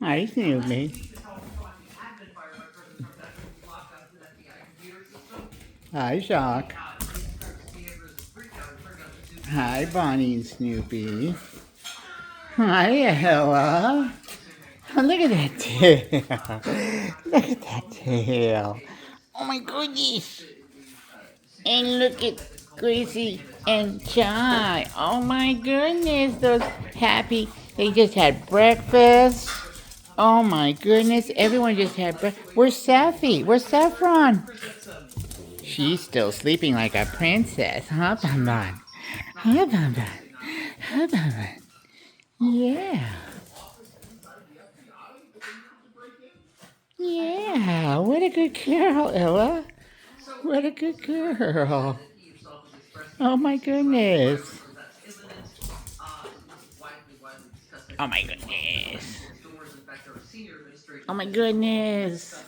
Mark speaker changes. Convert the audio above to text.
Speaker 1: Hi, Snoopy. Hi, Shock. Hi, Bonnie and Snoopy. Hi, Ella. Oh, look at that tail. Look at that tail. Oh my goodness. And look at Gracie and Chai. Oh my goodness. Those happy. They just had breakfast. Oh my goodness. Everyone just had breakfast. Where's Safi? Where's Saffron? She's still sleeping like a princess, huh, Bonbon? Huh, Bonbon? Huh, Bonbon? Yeah. Yeah. What a good girl, Ella. What a good girl. Oh my goodness. Oh my goodness. Oh my goodness.